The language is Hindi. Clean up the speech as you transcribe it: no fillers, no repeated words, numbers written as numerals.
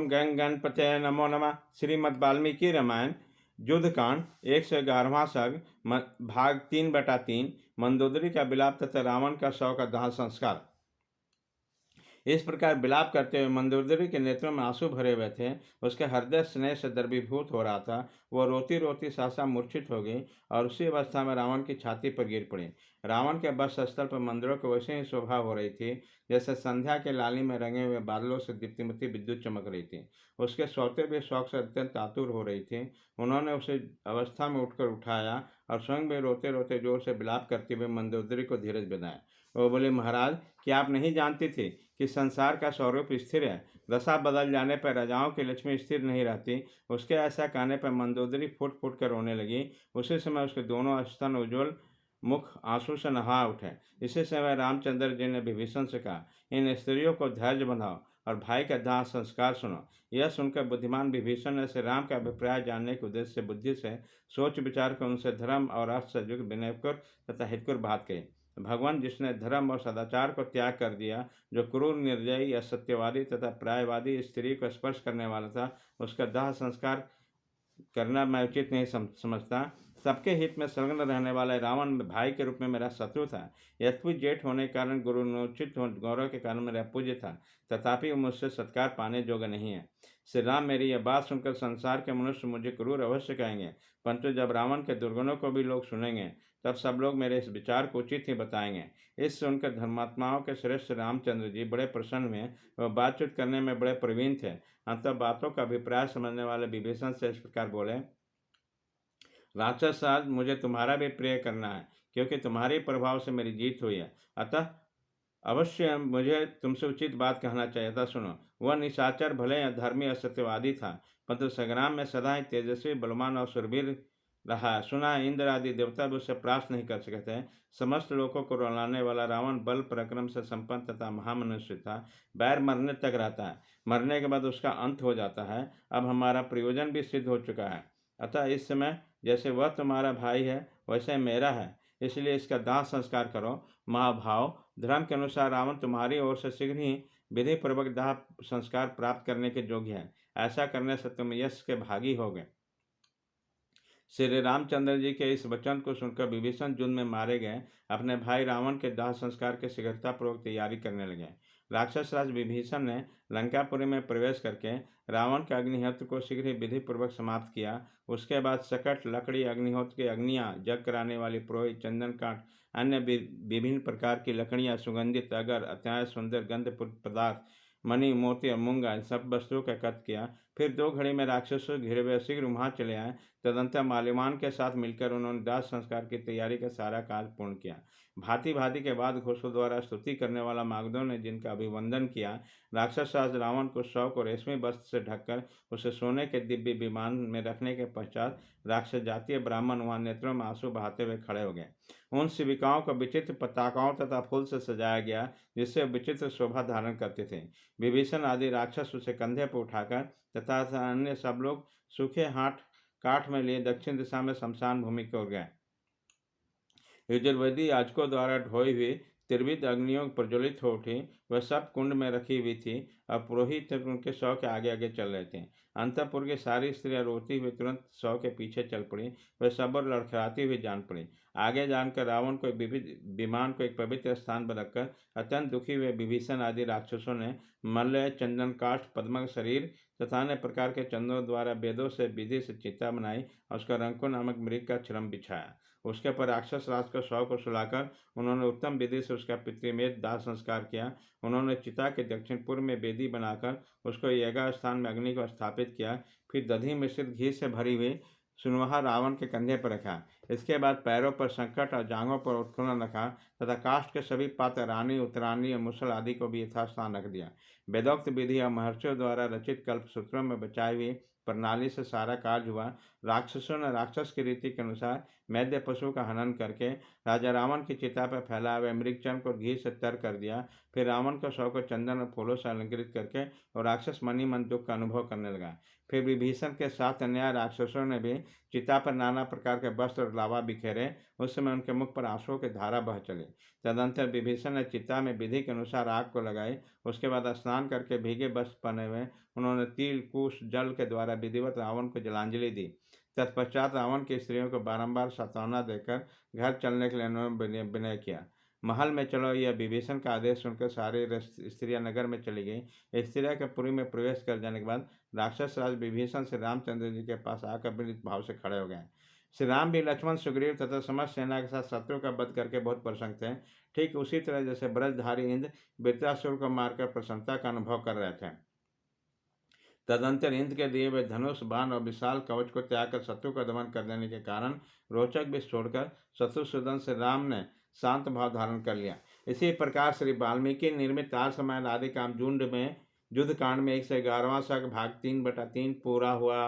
ओम गंग गणपते नमो नमः। श्रीमद् वाल्मीकि रामायण युद्धकांड 111वां सर्ग भाग 3/3 मंदोदरी का विलाप तथा रावण का शव का दाह संस्कार। इस प्रकार विलाप करते हुए मंदोदरी के नेत्रों में आंसू भरे हुए थे। उसके हृदय स्नेह से द्रवीभूत हो रहा था। वह रोती रोती सहसा मूर्छित हो गई और उसी अवस्था में रावण की छाती पर गिर पड़ी। रावण के बस स्थल पर मंदिरों की वैसे ही शोभा हो रही थी जैसे संध्या के लाली में रंगे हुए बादलों से दीप्तिमती विद्युत चमक रही थी। उसके सौते भी शौक से अत्यंत आतुर हो रही थी। उन्होंने उसे अवस्था में उठकर उठाया और स्वयं भी रोते रोते जोर से विलाप करते हुए मंदोदरी को धीरज बनाया। वो बोले, महाराज, क्या आप नहीं जानती थी कि संसार का स्वरूप स्थिर है? दशा बदल जाने पर राजाओं की लक्ष्मी स्थिर नहीं रहती। उसके ऐसा कहने पर मंदोदरी फूट फूट कर रोने लगी। उसी समय उसके दोनों स्तन उज्ज्वल मुख आंसू से नहा उठे। इसी समय रामचंद्र जी ने विभीषण से कहा, इन स्त्रियों को धैर्य बंधाओ और भाई का दाह संस्कार सुनो। यह सुनकर बुद्धिमान विभीषण ने श्री राम का अभिप्राय जानने के उद्देश्य से बुद्धि से सोच विचार कर उनसे धर्म और अर्थ से युक्त विनयकर तथा हितकर बात कही। भगवान जिसने धर्म और सदाचार को त्याग कर दिया, जो क्रूर निर्दयी असत्यवादी तथा प्रायवादी स्त्री को स्पर्श करने वाला था, उसका दाह संस्कार करना मैं उचित नहीं समझता। सबके हित में संलग्न रहने वाला रावण भाई के रूप में मेरा शत्रु था। यद्यपि जेठ होने के कारण गुरुनोचित गौरव के कारण मेरा पूज्य था, तथापि मुझसे सत्कार पाने योग्य नहीं है। श्री राम मेरी यह बात सुनकर संसार के मनुष्य मुझे क्रूर अवश्य कहेंगे, परंतु जब रावण के दुर्गुणों को भी लोग सुनेंगे तब सब लोग मेरे इस विचार को उचित ही बताएंगे। इस सुनकर धर्मात्माओं के श्रेष्ठ रामचंद्र जी बड़े प्रसन्न हुए। वह बातचीत करने में बड़े प्रवीण थे। अंततः बातों का अभिप्राय समझने वाले विभीषण से इस प्रकार बोले, राक्षस राज, मुझे तुम्हारा भी प्रिय करना है, क्योंकि तुम्हारे प्रभाव से मेरी जीत हुई है। अतः अवश्य मुझे तुमसे उचित बात कहना चाहिए था। सुनो, वह निशाचर भले अधर्मी असत्यवादी था, परंतु संग्राम में सदा ही तेजस्वी बलवान और सुरवीर रहा। सुना है इंद्र आदि देवता भी उससे प्राप्त नहीं कर सके थे। समस्त लोगों को रुलाने वाला रावण बल पराक्रम से संपन्न तथा महामनुष्य था। बैर मरने तक रहता है, मरने के बाद उसका अंत हो जाता है। अब हमारा प्रयोजन भी सिद्ध हो चुका है। अतः इस समय जैसे वह तुम्हारा भाई है वैसे मेरा है, इसलिए इसका दाह संस्कार करो। महाभाव, धर्म के अनुसार रावण तुम्हारी ओर से शीघ्र ही विधि पूर्वक दाह संस्कार प्राप्त करने के योग्य है। ऐसा करने से तुम यश के भागी होगे। श्री रामचंद्र जी के इस वचन को सुनकर विभीषण युद्ध में मारे गए अपने भाई रावण के दाह संस्कार की शीघ्रतापूर्वक तैयारी करने लगे। राक्षस राज विभीषण ने लंकापुरी में प्रवेश करके रावण के अग्निहोत्र को शीघ्र ही विधि पूर्वक समाप्त किया। उसके बाद सकट, लकड़ी, अग्निहोत्र की अग्नियां, जग कराने वाली पुरोहित, चंदन काठ, अन्य विभिन्न प्रकार की लकड़ियां, सुगंधित अगर, अत्यंत सुंदर गंधपूर्ण पदार्थ, मणि, मोती और मूंगा, इन सब वस्तुओं का एकत्र किया। फिर 2 घड़ी में राक्षसों घिरे हुए शीघ्र वहां चले आए। तदंतर माल्यवान के साथ मिलकर उन्होंने दाह संस्कार की तैयारी का सारा कार्य पूर्ण किया। भांति भांति के बाद घोषों द्वारा स्तुति करने वाला मागधों ने जिनका अभिवंदन किया, राक्षस राज रावण को शव को रेशमी वस्त्र से ढककर उसे सोने के दिव्य विमान में रखने के पश्चात राक्षस जातीय ब्राह्मण वहां नेत्रों में आंसू बहाते हुए खड़े हो गए। उन शिविकाओं को विचित्र पताकाओं तथा फूल से सजाया गया, जिससे विचित्र शोभा धारण करते थे। विभीषण आदि राक्षस उसे कंधे पर उठाकर तथा अन्य सब लोग सूखे हाथ काठ में लिए दक्षिण दिशा में शमशान भूमि की ओर गए। यजुर्वेदी याजकों द्वारा ढोई हुई त्रिविध अग्नियों प्रज्वलित हो उठी। वह सब कुंड में रखी हुई थी और पुरोहित उनके शव के आगे आगे चल रहे थे। अंतपुर की सारी स्त्रियां रोती हुई तुरंत शव के पीछे चल पड़ी। वह सब लड़खड़ाती हुई जान पड़ी। आगे जानकर रावण को विविध विमान को एक पवित्र स्थान पर रखकर अत्यंत दुखी हुए विभीषण आदि राक्षसों ने मल्ल, चंदन काष्ठ, पद्मक शरीर तथा अन्य प्रकार के चंदनों द्वारा वेदों से विधि से चिता बनाई और उसका रंको नामक मृग का श्रम बिछाया। उसके पर राक्षस राज का शव को सुलाकर उन्होंने उत्तम विधि से उसका पितृमेध दाह संस्कार किया। उन्होंने चिता के दक्षिण पूर्व में वेदी बनाकर उसको यज्ञ स्थान में अग्नि को स्थापित किया। फिर दधी मिश्रित घी से भरी हुई सुनवहा रावण के कंधे पर रखा। इसके बाद पैरों पर संकट और जांघों पर उत्खनन रखा तथा काष्ठ के सभी पात्र, रानी, उत्तरानी और मुसल आदि को भी यथास्थान रख दिया। वेदोक्त विधि और महर्षियों द्वारा रचित कल्पसूत्रों में बचाई हुई प्रणाली से सारा कार्य हुआ। राक्षसों ने राक्षस की रीति के अनुसार मैद्य पशु का हनन करके राजा रावण की चिता पर फैला हुए मृगचर्म को घी से तर कर दिया। फिर रावण के शव को चंदन और फूलों से अलंकृत करके और राक्षस मनी मन दुख का अनुभव करने लगा। फिर विभीषण के साथ अन्य राक्षसों ने भी चिता पर नाना प्रकार के वस्त्र और लावा बिखेरे। उस समय उनके मुख पर आंसुओं की धारा बह चली। तदंतर विभीषण ने चिता में विधि के अनुसार आग को लगाई। उसके बाद स्नान करके भीगे वस्त्र पहने हुए उन्होंने तिल कुश जल के द्वारा विधिवत रावण को जलांजलि दी। तत्पश्चात रावण की स्त्रियों को बारंबार सांत्वना देकर घर चलने के लिए उन्होंने विनय किया। महल में चलो, यह विभीषण का आदेश सुनकर सारी स्त्रियां नगर में चली गई। स्त्रियां के पुरी में प्रवेश कर जाने के बाद राक्षस राज विभीषण से रामचंद्र जी के पास आकर विनीत भाव से खड़े हो गए। श्री राम भी लक्ष्मण सुग्रीव तथा समस्त सेना के साथ शत्रु का वध करके बहुत प्रसन्न थे। ठीक उसी तरह जैसे ब्रजधारी इंद्र वृत्रासुर को मारकर प्रसन्नता का अनुभव कर रहे थे। तदंतर इंद्र के दिए हुए धनुष बाण और विशाल कवच को त्याग कर शत्रु का दमन कर देने के कारण रोचक भी छोड़कर शत्रुसूदन से राम ने शांत भाव धारण कर लिया। इसी प्रकार श्री वाल्मीकि निर्मित 4 रामायण आदि कामझुंड में युद्ध कांड में 111वां सर्ग भाग 3/3 पूरा हुआ।